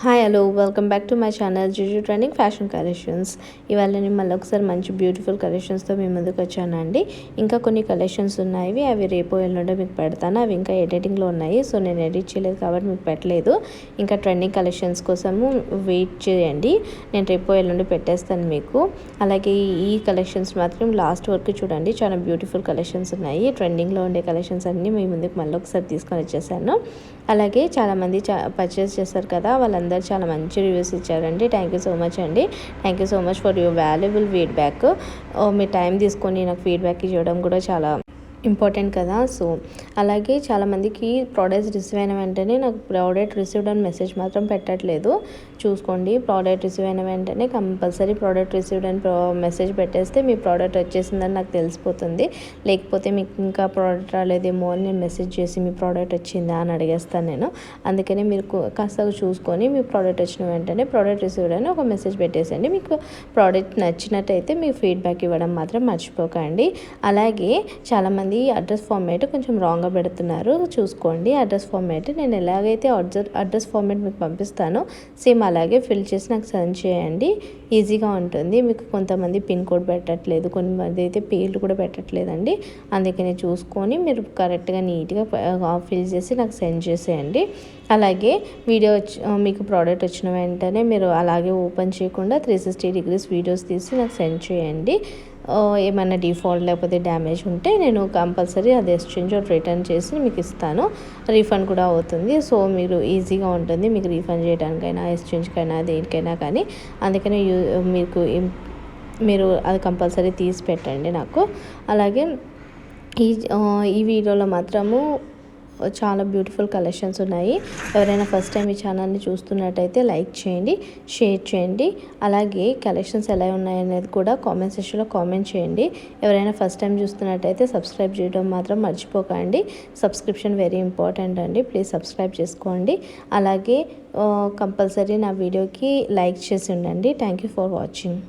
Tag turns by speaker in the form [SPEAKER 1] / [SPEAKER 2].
[SPEAKER 1] Hi hello welcome back to my channel Juju trending fashion collections. ఇవాళ నేను మళ్ళీ ఒకసారి మంచి బ్యూటిఫుల్ కలెక్షన్స్తో మీ ముందుకు వచ్చానండి. ఇంకా కొన్ని కలెక్షన్స్ ఉన్నాయి, అవి రేపు ఎల్లుండో మీకు పెడతాను. అవి ఇంకా ఎడిటింగ్లో ఉన్నాయి, సో నేను ఎడిట్ చేయలేదు కాబట్టి మీకు పెట్టలేదు. ఇంకా ట్రెండింగ్ కలెక్షన్స్ కోసము వెయిట్ చేయండి, నేను రేపు ఎల్లుండి పెట్టేస్తాను మీకు. అలాగే ఈ కలెక్షన్స్ మాత్రం లాస్ట్ వరకు చూడండి, చాలా బ్యూటిఫుల్ కలెక్షన్స్ ఉన్నాయి. ట్రెండింగ్లో ఉండే కలెక్షన్స్ అన్నీ మీ ముందుకు మళ్ళీ ఒకసారి తీసుకొని వచ్చేసాను. అలాగే చాలామంది పర్చేస్ చేస్తారు కదా, వాళ్ళందరూ చాలా మంచి రివ్యూస్ ఇచ్చారండి. థ్యాంక్ యూ సో మచ్ అండి. Thank you so much for your valuable feedback. Me time తీసుకొని నాకు ఫీడ్బ్యాక్ ఇవ్వడం కూడా చాలా ఇంపార్టెంట్ కదా. సో అలాగే చాలామందికి ప్రోడక్ట్స్ రిసీవ్ అయిన వెంటనే నాకు ప్రోడక్ట్ రిసీవ్డ్ అని మెసేజ్ మాత్రం పెట్టట్లేదు. చూసుకోండి, ప్రోడక్ట్ రిసీవ్ అయిన వెంటనే కంపల్సరీ ప్రోడక్ట్ రిసీవ్డ్ అని మెసేజ్ పెట్టేస్తే మీ ప్రోడక్ట్ వచ్చేసిందని నాకు తెలిసిపోతుంది. లేకపోతే మీకు ఇంకా ప్రోడక్ట్ రాలేదేమో అని నేను మెసేజ్ చేసి మీ ప్రోడక్ట్ వచ్చిందా అని అడిగేస్తాను నేను. అందుకని మీరు కాస్త చూసుకొని మీ ప్రోడక్ట్ వచ్చిన వెంటనే ప్రోడక్ట్ రిసీవ్డ్ అని ఒక మెసేజ్ పెట్టేసండి. మీకు ప్రోడక్ట్ నచ్చినట్టయితే మీకు ఫీడ్బ్యాక్ ఇవ్వడం మాత్రం మర్చిపోకండి. అలాగే చాలామంది అడ్రస్ ఫార్మేట్ కొంచెం రాంగ్గా పెడుతున్నారు, చూసుకోండి. అడ్రస్ ఫార్మేట్ నేను ఎలాగైతే అడ్రస్ ఫార్మేట్ మీకు పంపిస్తానో సేమ్ అలాగే ఫిల్ చేసి నాకు సెండ్ చేయండి, ఈజీగా ఉంటుంది. మీకు కొంతమంది పిన్ కోడ్ పెట్టట్లేదు, కొంతమంది అయితే పేర్లు కూడా పెట్టట్లేదండి. అందుకని చూసుకొని మీరు కరెక్ట్గా నీట్గా ఫిల్ చేసి నాకు సెండ్ చేసేయండి. అలాగే వీడియో మీకు ప్రోడక్ట్ వచ్చిన వెంటనే మీరు అలాగే ఓపెన్ చేయకుండా 360 డిగ్రీస్ వీడియోస్ తీసి నాకు సెండ్ చేయండి. ఏమైనా డిఫాల్ట్ లేకపోతే డ్యామేజ్ ఉంటే నేను కంపల్సరీ అది ఎక్స్చేంజ్ రిటర్న్ చేసి మీకు ఇస్తాను, రీఫండ్ కూడా అవుతుంది. సో మీరు ఈజీగా ఉంటుంది మీకు రీఫండ్ చేయడానికైనా ఎక్స్చేంజ్కైనా దేనికైనా కానీ. అందుకని మీరు అది కంపల్సరీ తీసి పెట్టండి నాకు. అలాగే ఈ వీడియోలో మాత్రము చాలా బ్యూటిఫుల్ కలెక్షన్స్ ఉన్నాయి. ఎవరైనా ఫస్ట్ టైం ఈ ఛానల్ని చూస్తున్నట్టయితే లైక్ చేయండి, షేర్ చేయండి. అలాగే కలెక్షన్స్ ఎలా ఉన్నాయనేది కూడా కామెంట్ సెక్షన్లో కామెంట్ చేయండి. ఎవరైనా ఫస్ట్ టైం చూస్తున్నట్టయితే సబ్స్క్రైబ్ చేయడం మాత్రం మర్చిపోకండి. సబ్స్క్రిప్షన్ వెరీ ఇంపార్టెంట్ అండి, ప్లీజ్ సబ్స్క్రైబ్ చేసుకోండి. అలాగే కంపల్సరీ నా వీడియోకి లైక్ చేసి ఉండండి. Thank you for watching.